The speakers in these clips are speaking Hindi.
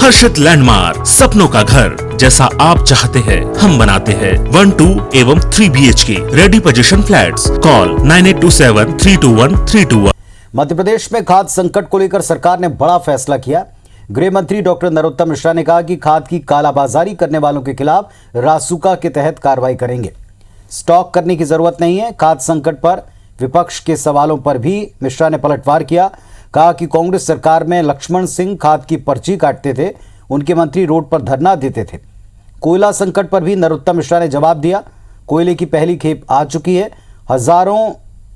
हर्षित लैंडमार्क, सपनों का घर जैसा आप चाहते हैं हम बनाते हैं। 1, 2 एवं 3 BHK ready position flats. Call 9827321321। Madhya Pradesh में खाद्य संकट को लेकर सरकार ने बड़ा फैसला किया। गृह मंत्री डॉक्टर नरोत्तम मिश्रा ने कहा कि खाद की कालाबाजारी करने वालों के खिलाफ रासुका के तहत कार्रवाई करेंगे। स्टॉक करने की जरूरत नहीं है। खाद्य संकट पर विपक्ष के सवालों पर भी मिश्रा ने पलटवार किया। कहा कि कांग्रेस सरकार में लक्ष्मण सिंह खाद की पर्ची काटते थे, उनके मंत्री रोड पर धरना देते थे। कोयला संकट पर भी नरोत्तम मिश्रा ने जवाब दिया। कोयले की पहली खेप आ चुकी है। हजारों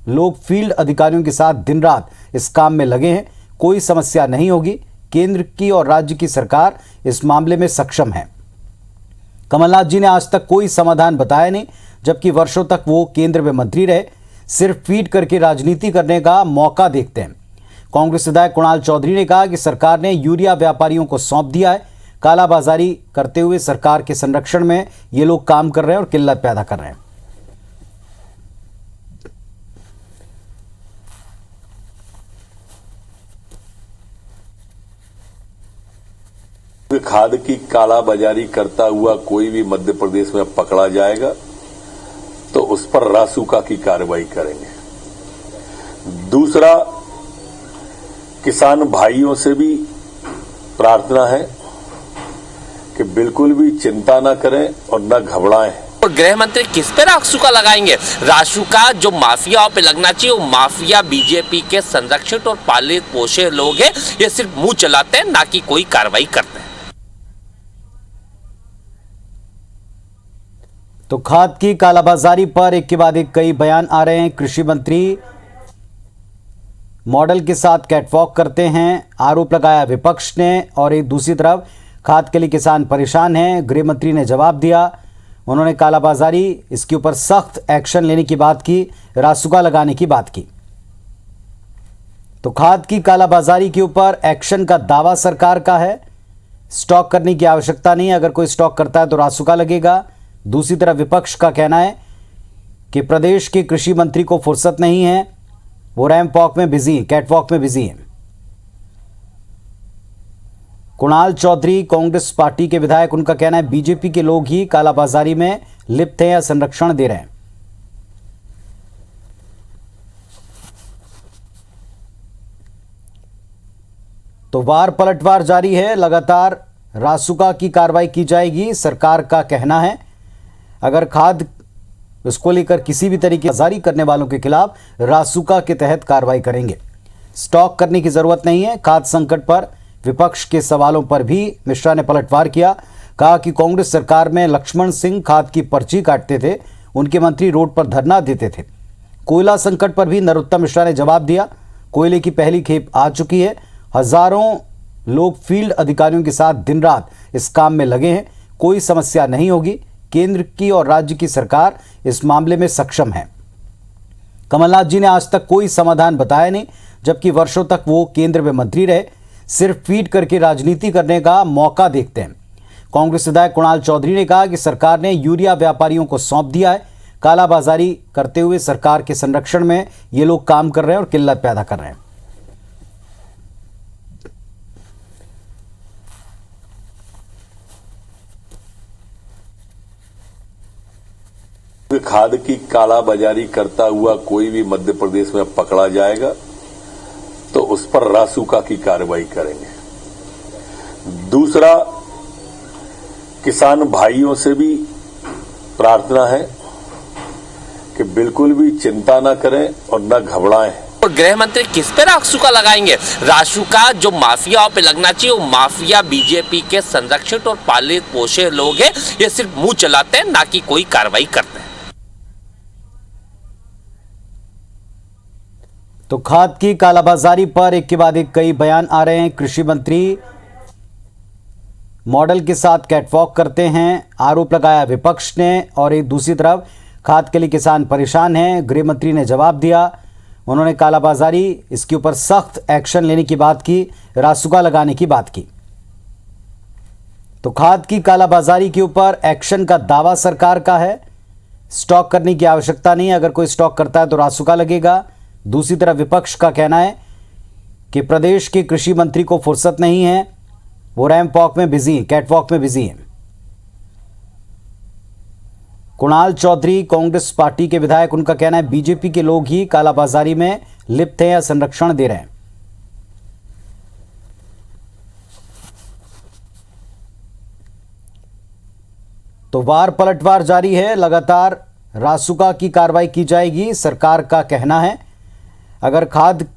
लोग फील्ड अधिकारियों के साथ दिन रात इस काम में लगे हैं। कोई समस्या नहीं होगी। केंद्र की और राज्य की सरकार इस मामले में सक्षम है। कमलनाथ जी ने आज तक कोई समाधान बताया नहीं, जबकि वर्षों तक वो केंद्र में मंत्री रहे। सिर्फ फीड करके राजनीति करने का मौका देखते हैं। कांग्रेस विधायक कुणाल चौधरी ने कहा कि सरकार ने यूरिया व्यापारियों को सौंप दिया है। कालाबाजारी करते हुए सरकार के संरक्षण में ये लोग काम कर रहे हैं और किल्लत पैदा कर रहे हैं। खाद की कालाबाजारी करता हुआ कोई भी मध्य प्रदेश में पकड़ा जाएगा तो उस पर रासुका की कार्रवाई करेंगे। दूसरा, किसान भाइयों से भी प्रार्थना है कि बिल्कुल भी चिंता न करें और न घबराएं। और गृह मंत्री किस पे रासुका लगाएंगे? रासुका जो माफियाओं पे लगना चाहिए, वो माफिया बीजेपी के संरक्षित और पालित पोषे लोग हैं। ये सिर्फ मुंह चलाते हैं, ना कि कोई कार्रवाई करते हैं। तो खाद की कालाबाजारी पर एक के बाद एक कई बयान आ रहे हैं। कृषि मंत्री मॉडल के साथ कैटवॉक करते हैं, आरोप लगाया विपक्ष ने। और एक दूसरी तरफ खाद के लिए किसान परेशान हैं। गृह मंत्री ने जवाब दिया। उन्होंने कालाबाजारी, इसके ऊपर सख्त एक्शन लेने की बात की, रासुका लगाने की बात की। तो खाद की कालाबाजारी के ऊपर एक्शन का दावा सरकार का है। स्टॉक करने की आवश्यकता नहीं है। अगर कोई स्टॉक करता है तो रासुका लगेगा। दूसरी तरफ विपक्ष का कहना है कि प्रदेश के कृषि मंत्री को फुर्सत नहीं है, वो रैंप वॉक में बिजी, कैटवॉक में बिजी हैं। कुणाल चौधरी कांग्रेस पार्टी के विधायक, उनका कहना है बीजेपी के लोग ही कालाबाजारी में लिप्त हैं या संरक्षण दे रहे हैं। तो वार पलटवार जारी है। लगातार रासुका की कार्रवाई की जाएगी। सरकार का कहना है अगर खाद इसको लेकर किसी भी तरीके की जारी करने वालों के खिलाफ रासुका के तहत कार्रवाई करेंगे। स्टॉक करने की जरूरत नहीं है। खाद्य संकट पर विपक्ष के सवालों पर भी मिश्रा ने पलटवार किया। कहा कि कांग्रेस सरकार में लक्ष्मण सिंह खाद की पर्ची काटते थे, उनके मंत्री रोड पर धरना देते थे। कोयला संकट पर भी नरोत्तम मिश्रा ने जवाब दिया। कोयले की पहली खेप आ चुकी है। हजारों लोग फील्ड अधिकारियों के साथ दिन रात इस काम में लगे हैं। कोई समस्या नहीं होगी। केंद्र की और राज्य की सरकार इस मामले में सक्षम है। कमलनाथ जी ने आज तक कोई समाधान बताया नहीं, जबकि वर्षों तक वो केंद्र में मंत्री रहे। सिर्फ फीड करके राजनीति करने का मौका देखते हैं। कांग्रेस विधायक कुणाल चौधरी ने कहा कि सरकार ने यूरिया व्यापारियों को सौंप दिया है। कालाबाजारी करते हुए सरकार के संरक्षण में ये लोग काम कर रहे हैं और किल्लत पैदा कर रहे हैं। खाद की कालाबाजारी करता हुआ कोई भी मध्य प्रदेश में पकड़ा जाएगा तो उस पर रासुका की कार्रवाई करेंगे। दूसरा, किसान भाइयों से भी प्रार्थना है कि बिल्कुल भी चिंता न करें और न घबराएं। और गृह मंत्री किस पे रासुका लगाएंगे? रासुका जो माफियाओं पे लगना चाहिए, वो माफिया बीजेपी के संरक्षित और पालित पोषे लोग हैं। ये सिर्फ मुंह चलाते हैं, ना कि कोई कार्रवाई करते हैं। तो खाद की कालाबाजारी पर एक के बाद एक कई बयान आ रहे हैं। कृषि मंत्री मॉडल के साथ कैटवॉक करते हैं, आरोप लगाया विपक्ष ने। और एक दूसरी तरफ खाद के लिए किसान परेशान हैं। गृह मंत्री ने जवाब दिया। उन्होंने कालाबाजारी, इसके ऊपर सख्त एक्शन लेने की बात की, रासुका लगाने की बात की। तो खाद की कालाबाजारी के ऊपर एक्शन का दावा सरकार का है। स्टॉक करने की आवश्यकता नहीं है। अगर कोई स्टॉक करता है तो रासुका लगेगा। दूसरी तरफ विपक्ष का कहना है कि प्रदेश के कृषि मंत्री को फुर्सत नहीं है, वो रैंप वॉक में बिजी हैं, कैटवॉक में बिजी हैं। कुणाल चौधरी कांग्रेस पार्टी के विधायक, उनका कहना है बीजेपी के लोग ही कालाबाजारी में लिप्त हैं या संरक्षण दे रहे हैं। तो वार पलटवार जारी है, लगातार रासुका की कार्रवाई की जाएगी। सरकार का कहना है अगर खाद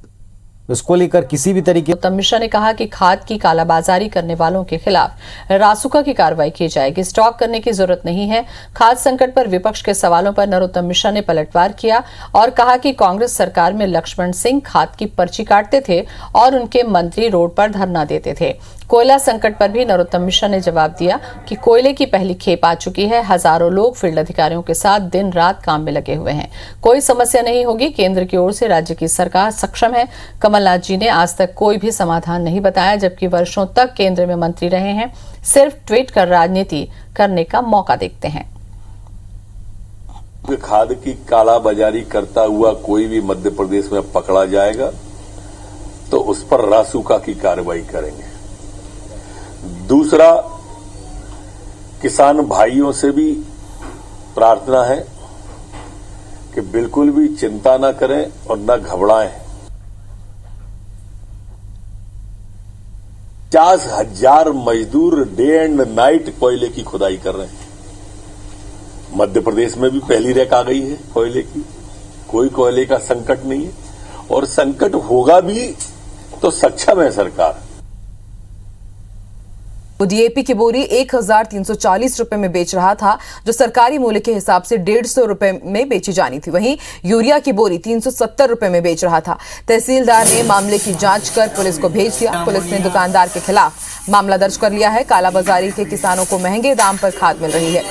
इसको लेकर किसी भी तरीके उत्तम मिश्रा ने कहा कि खाद की कालाबाजारी करने वालों के खिलाफ रासुका की कार्रवाई की जाएगी। स्टॉक करने की जरूरत नहीं है। खाद संकट पर विपक्ष के सवालों पर नरोत्तम मिश्रा ने पलटवार किया और कहा कि कांग्रेस सरकार में लक्ष्मण सिंह खाद की पर्ची काटते थे और उनके मंत्री रोड पर धरना देते थे। कोयला संकट पर भी नरोत्तम मिश्रा ने जवाब दिया कि कोयले की पहली खेप आ चुकी है। हजारों लोग फील्ड अधिकारियों के साथ दिन रात काम में लगे हुए हैं। कोई समस्या नहीं होगी। केंद्र की ओर से राज्य की सरकार सक्षम है। कमलनाथ जी ने आज तक कोई भी समाधान नहीं बताया, जबकि वर्षों तक केंद्र में मंत्री रहे हैं। सिर्फ ट्वीट कर राजनीति करने का मौका देखते हैं। खाद की कालाबाजारी करता हुआ कोई भी मध्य प्रदेश में पकड़ा जाएगा तो उस पर रासुका की कार्रवाई करेंगे। दूसरा, किसान भाइयों से भी प्रार्थना है कि बिल्कुल भी चिंता न करें और न घबराएं। 50,000 मजदूर डे एंड नाइट कोयले की खुदाई कर रहे हैं। मध्य प्रदेश में भी पहली रैक आ गई है कोयले की। कोई कोयले का संकट नहीं है और संकट होगा भी तो सक्षम है सरकार। वो डीएपी की बोरी 1,340 रुपए में बेच रहा था, जो सरकारी मूल्य के हिसाब से 150 रुपए में बेची जानी थी। वहीं यूरिया की बोरी 370 रुपए में बेच रहा था। तहसीलदार ने मामले की जांच कर पुलिस को भेज दिया। पुलिस ने दुकानदार के खिलाफ मामला दर्ज कर लिया है। कालाबाजारी के किसानों को महंगे दाम पर खाद मिल रही है।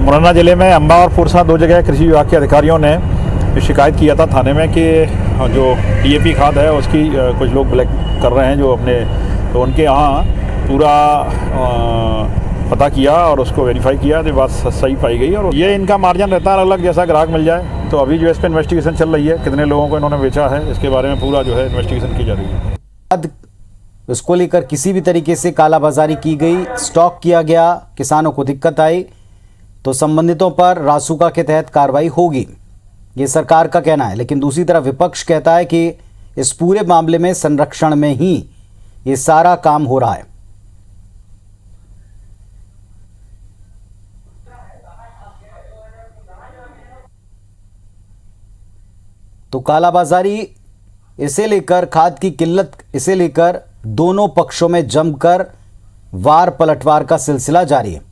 मुरैना जिले में अंबा और फुरसा दो जगह कृषि विभाग के अधिकारियों ने शिकायत किया था थाने में कि जो डीएपी खाद है उसकी कुछ लोग ब्लैक कर रहे हैं जो अपने, तो उनके यहाँ पूरा पता किया और उसको वेरीफाई किया तो बात सही पाई गई। और ये इनका मार्जिन रहता है अलग, जैसा ग्राहक मिल जाए। तो अभी जो इस पर इन्वेस्टिगेशन चल रही है, कितने लोगों को इन्होंने बेचा है इसके बारे में पूरा जो है इन्वेस्टिगेशन की जा रही है। इसको लेकर किसी भी तरीके से कालाबाजारी की गई, स्टॉक किया गया, किसानों को दिक्कत आई तो संबंधितों पर रासुका के तहत कार्रवाई होगी, ये सरकार का कहना है। लेकिन दूसरी तरफ विपक्ष कहता है कि इस पूरे मामले में संरक्षण में ही ये सारा काम हो रहा है। तो कालाबाजारी इसे लेकर, खाद की किल्लत इसे लेकर दोनों पक्षों में जमकर वार पलटवार का सिलसिला जारी है।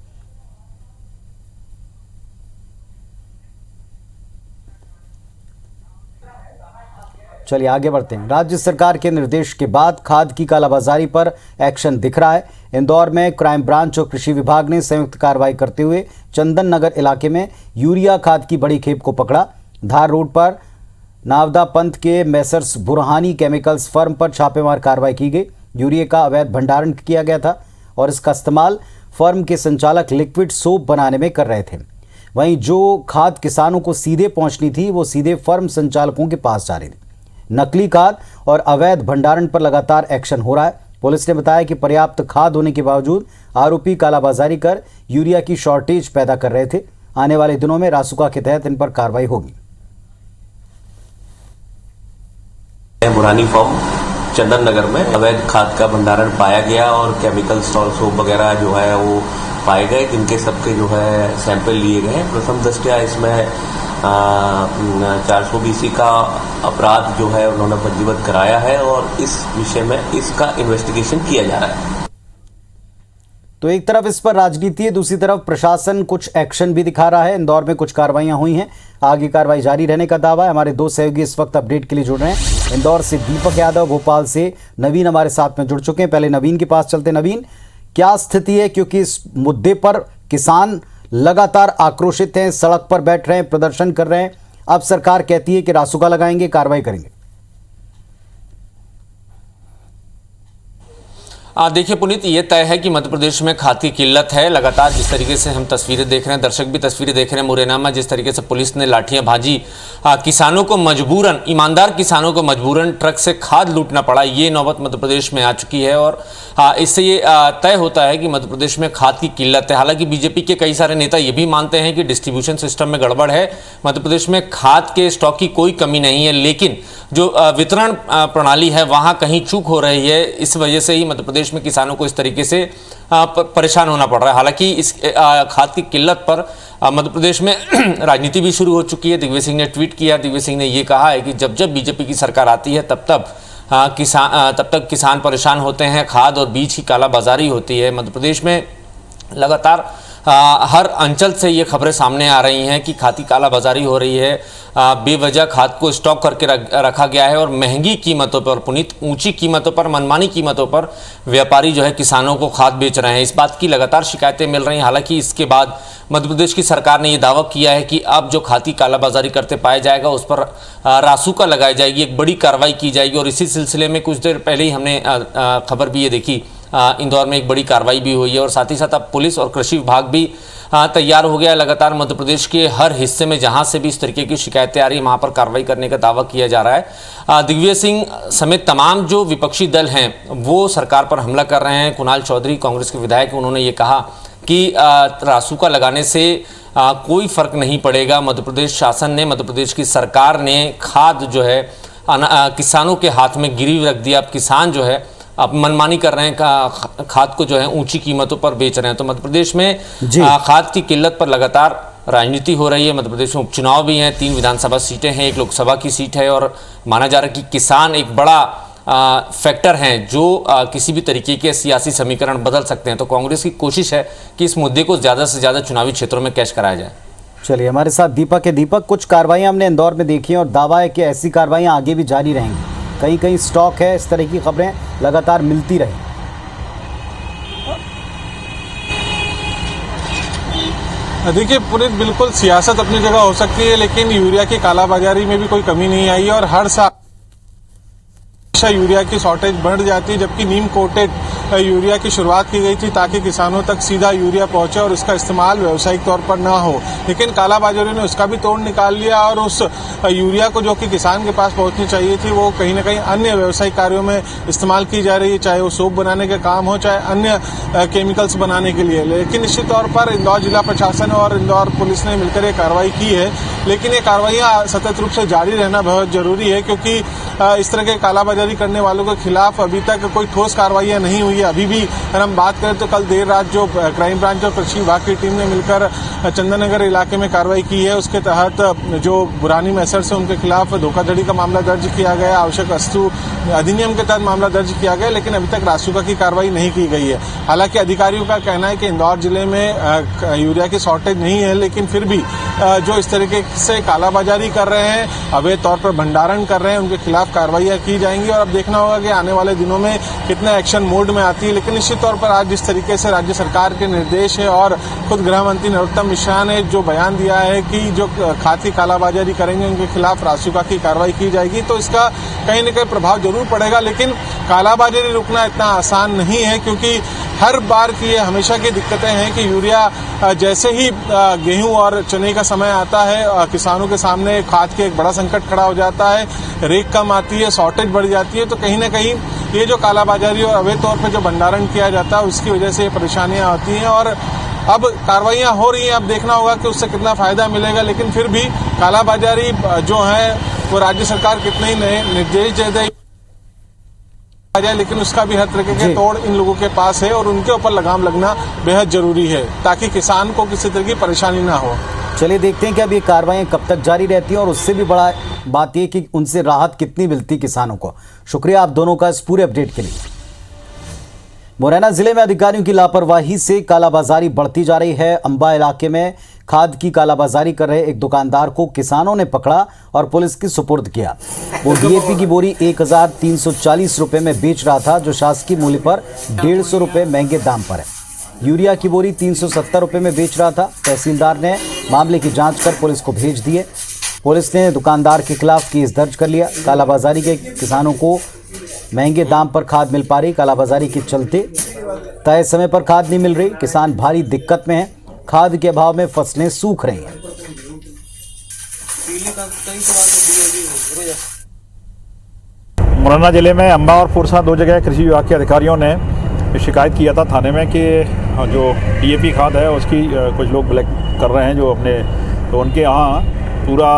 चलिए आगे बढ़ते हैं। राज्य सरकार के निर्देश के बाद खाद की कालाबाजारी पर एक्शन दिख रहा है। इंदौर में क्राइम ब्रांच और कृषि विभाग ने संयुक्त कार्रवाई करते हुए चंदन नगर इलाके में यूरिया खाद की बड़ी खेप को पकड़ा। धार रोड पर नावदा पंथ के मैसर्स बुरहानी केमिकल्स फर्म पर छापेमार कार्रवाई की गई। यूरिया का अवैध भंडारण किया गया था और इसका इस्तेमाल फर्म के संचालक लिक्विड सोप बनाने में कर रहे थे। वहीं जो खाद किसानों को सीधे पहुंचनी थी वो सीधे फर्म संचालकों के पास जा रही थी। नकली खाद और अवैध भंडारण पर लगातार एक्शन हो रहा है। पुलिस ने बताया कि पर्याप्त खाद होने के बावजूद आरोपी कालाबाजारी कर यूरिया की शॉर्टेज पैदा कर रहे थे। आने वाले दिनों में रासुका के तहत इन पर कार्रवाई होगी। बुरहानी फॉर्म चंदन नगर में अवैध खाद का भंडारण पाया गया और केमिकल सॉल्ट सोप वगैरह जो है वो पाए गए, जिनके सबके जो है सैंपल लिए गए। प्रथम दृष्टया इसमें 420 का अपराध जो है उन्होंने पंजीबद्ध कराया है और इस विषय में इसका इन्वेस्टिगेशन किया जा रहा है। तो एक तरफ इस पर राजनीति है, दूसरी तरफ प्रशासन कुछ एक्शन भी दिखा रहा है। इंदौर में कुछ कार्रवाइयां हुई हैं, आगे कार्रवाई जारी रहने का दावा है। हमारे दो सहयोगी इस वक्त अपडेट के लिए जुड़ रहे हैं। इंदौर से दीपक यादव, भोपाल से नवीन हमारे साथ में जुड़ चुके हैं। पहले नवीन के पास चलते। नवीन, क्या स्थिति है, क्योंकि इस मुद्दे पर किसान लगातार आक्रोशित हैं, सड़क पर बैठ रहे हैं, प्रदर्शन कर रहे हैं। अब सरकार कहती है कि रासुका लगाएंगे, कार्रवाई करेंगे। देखिए पुनीत, ये तय है कि मध्य प्रदेश में खाद की किल्लत है। लगातार जिस तरीके से हम तस्वीरें देख रहे हैं, दर्शक भी तस्वीरें देख रहे हैं, मुरैना में जिस तरीके से पुलिस ने लाठियां भाजी, किसानों को मजबूरन, ईमानदार किसानों को मजबूरन ट्रक से खाद लूटना पड़ा, ये नौबत मध्य प्रदेश में आ चुकी है। और इससे ये तय होता है कि मध्य प्रदेश में खाद की किल्लत है। हालांकि बीजेपी के कई सारे नेता ये भी मानते हैं कि डिस्ट्रीब्यूशन सिस्टम में गड़बड़ है, मध्य प्रदेश में खाद के स्टॉक की कोई कमी नहीं है, लेकिन जो वितरण प्रणाली है वहाँ कहीं चूक हो रही है। इस वजह से ही मध्य प्रदेश में किसानों को इस तरीके से परेशान होना पड़ रहा है। हालांकि इस खाद की किल्लत पर मध्य प्रदेश में राजनीति भी शुरू हो चुकी है। दिग्विजय सिंह ने ट्वीट किया। दिग्विजय सिंह ने ये कहा है कि जब जब बीजेपी की सरकार आती है तब तक किसान परेशान होते हैं, खाद और बीज की कालाबाजारी होती है। मध्य प्रदेश में लगातार हर अंचल से ये खबरें सामने आ रही हैं कि खाद की कालाबाजारी हो रही है, बेवजह खाद को स्टॉक करके रखा गया है और महंगी कीमतों पर, पुनीत, ऊंची कीमतों पर, मनमानी कीमतों पर व्यापारी जो है किसानों को खाद बेच रहे हैं। इस बात की लगातार शिकायतें मिल रही हैं। हालांकि इसके बाद मध्य प्रदेश की सरकार ने यह दावा किया है कि अब जो खाद की कालाबाजारी करते पाया जाएगा उस पर रासुका लगाई जाएगी, एक बड़ी कार्रवाई की जाएगी। और इसी सिलसिले में कुछ देर पहले ही हमने खबर भी ये देखी, इंदौर में एक बड़ी कार्रवाई भी हुई है और साथ ही साथ अब पुलिस और कृषि विभाग भी तैयार हो गया है। लगातार मध्य प्रदेश के हर हिस्से में जहां से भी इस तरीके की शिकायतें आ रही हैं वहां पर कार्रवाई करने का दावा किया जा रहा है। दिग्विजय सिंह समेत तमाम जो विपक्षी दल हैं वो सरकार पर हमला कर रहे हैं। कुणाल चौधरी, कांग्रेस के विधायक, उन्होंने ये कहा कि रासुका लगाने से कोई फर्क नहीं पड़ेगा। मध्य प्रदेश शासन ने, मध्य प्रदेश की सरकार ने खाद जो है किसानों के हाथ में गिरवी रख दिया। अब किसान जो है अब मनमानी कर रहे हैं, खाद को जो है ऊंची कीमतों पर बेच रहे हैं। तो मध्य प्रदेश में खाद की किल्लत पर लगातार राजनीति हो रही है। मध्य प्रदेश में उपचुनाव भी हैं, 3 विधानसभा सीटें हैं, 1 लोकसभा की सीट है और माना जा रहा है कि किसान एक बड़ा फैक्टर हैं जो किसी भी तरीके के सियासी समीकरण बदल सकते हैं। तो कांग्रेस की कोशिश है कि इस मुद्दे को ज़्यादा से ज़्यादा चुनावी क्षेत्रों में कैश कराया जाए। चलिए, हमारे साथ दीपक है। दीपक, कुछ कार्रवाइयाँ हमने इंदौर में देखी हैं और दावा है कि ऐसी कार्रवाइयाँ आगे भी जारी रहेंगी। कहीं कहीं स्टॉक है, इस तरह की खबरें लगातार मिलती रही। देखिए पुनीत, बिल्कुल सियासत अपनी जगह हो सकती है, लेकिन यूरिया की कालाबाजारी में भी कोई कमी नहीं आई है और हर साल यूरिया की शॉर्टेज बढ़ जाती है, जबकि नीम कोटेड यूरिया की शुरुआत की गई थी ताकि किसानों तक सीधा यूरिया पहुंचे और उसका इस्तेमाल व्यावसायिक तौर पर ना हो। लेकिन कालाबाजारी ने उसका भी तोड़ निकाल लिया और उस यूरिया को जो कि किसान के पास पहुंचनी चाहिए थी वो कहीं न कहीं अन्य व्यावसायिक कार्यों में इस्तेमाल की जा रही है, चाहे वो सोप बनाने का काम हो, चाहे अन्य केमिकल्स बनाने के लिए। लेकिन निश्चित तौर पर इंदौर जिला प्रशासन और इंदौर पुलिस ने मिलकर ये कार्रवाई की है, लेकिन ये कार्रवाइयां सतत रूप से जारी रहना बहुत जरूरी है, क्योंकि इस तरह के कालाबाजारी करने वालों के खिलाफ अभी तक कोई ठोस कार्रवाइयां नहीं हुई है। अभी भी अगर हम बात करें तो कल देर रात जो क्राइम ब्रांच और कृषि विभाग की टीम ने मिलकर चंदन नगर इलाके में कार्रवाई की है, उसके तहत जो बुरानी मैसर्स है उनके खिलाफ धोखाधड़ी का मामला दर्ज किया गया, आवश्यक वस्तु अधिनियम के तहत मामला दर्ज किया गया, लेकिन अभी तक रासुका की कार्रवाई नहीं की गई है। हालांकि अधिकारियों का कहना है कि इंदौर जिले में यूरिया की शॉर्टेज नहीं है, लेकिन फिर भी जो इस तरीके से कालाबाजारी कर रहे हैं, अवैध तौर पर भंडारण कर रहे हैं, उनके खिलाफ कार्रवाइयां की जाएंगी और अब देखना होगा कि आने वाले दिनों में कितना एक्शन मोड में आती है। लेकिन निश्चित तौर पर आज जिस तरीके से राज्य सरकार के निर्देश है और खुद गृह मंत्री नरोत्तम मिश्रा ने जो बयान दिया है कि जो खाद की कालाबाजारी करेंगे उनके खिलाफ रासुका की कार्रवाई की जाएगी, तो इसका कहीं न कहीं प्रभाव जरूर पड़ेगा। लेकिन कालाबाजारी रुकना इतना आसान नहीं है, क्योंकि हर बार की ये हमेशा की दिक्कतें हैं कि यूरिया जैसे ही गेहूं और चने का समय आता है, किसानों के सामने खाद के एक बड़ा संकट खड़ा हो जाता है, रेक कम आती है, शॉर्टेज बढ़ जाती है, तो कहीं ना कहीं ये जो कालाबाजारी और अवैध तौर पर जो भंडारण किया जाता है उसकी वजह से ये परेशानियां आती हैं। और अब कार्रवाइयां हो रही हैं, अब देखना होगा कि उससे कितना फायदा मिलेगा। लेकिन फिर भी कालाबाजारी जो है वो राज्य सरकार कितने ही नए निर्देश दे दे जाए, लेकिन उसका भी हर तरीके के तोड़ इन लोगों के पास है और उनके ऊपर लगाम लगना बेहद जरूरी है ताकि किसान को किसी तरह की परेशानी ना हो। चलिए देखते हैं कि अब ये कार्रवाई कब तक जारी रहती है और उससे भी बड़ा बात यह कि उनसे राहत कितनी मिलती किसानों को। शुक्रिया आप दोनों का इस पूरे अपडेट के लिए। मुरैना जिले में अधिकारियों की लापरवाही से कालाबाजारी बढ़ती जा रही है। अंबा इलाके में खाद की कालाबाजारी कर रहे एक दुकानदार को किसानों ने पकड़ा और पुलिस की सुपुर्द किया। वो डीएपी की बोरी 1340 रुपए में बेच रहा था, जो शासकीय मूल्य पर 150 रुपए महंगे दाम पर है। यूरिया की बोरी 370 रुपए में बेच रहा था। तहसीलदार ने मामले की जांच कर पुलिस को भेज दिए। पुलिस ने दुकानदार के खिलाफ केस दर्ज कर लिया। कालाबाजारी के किसानों को महंगे दाम पर खाद मिल पा रही, कालाबाजारी के चलते तय समय पर खाद नहीं मिल रही, किसान भारी दिक्कत में हैं, खाद के अभाव में फसलें सूख रही हैं। मुरैना जिले में अंबा और पुरसा दो जगह कृषि विभाग के अधिकारियों ने शिकायत किया था थाने में कि जो डीएपी खाद है उसकी कुछ लोग ब्लैक कर रहे हैं जो अपने, तो उनके यहाँ पूरा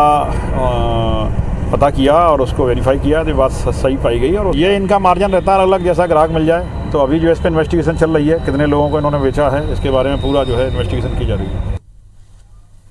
पता किया और उसको वेरीफाई किया तो बात सही पाई गई और ये इनका मार्जिन रहता है अलग, जैसा ग्राहक मिल जाए। तो अभी जो इस पर इन्वेस्टिगेशन चल रही है, कितने लोगों को इन्होंने बेचा है इसके बारे में पूरा जो है इन्वेस्टिगेशन की जा रही है।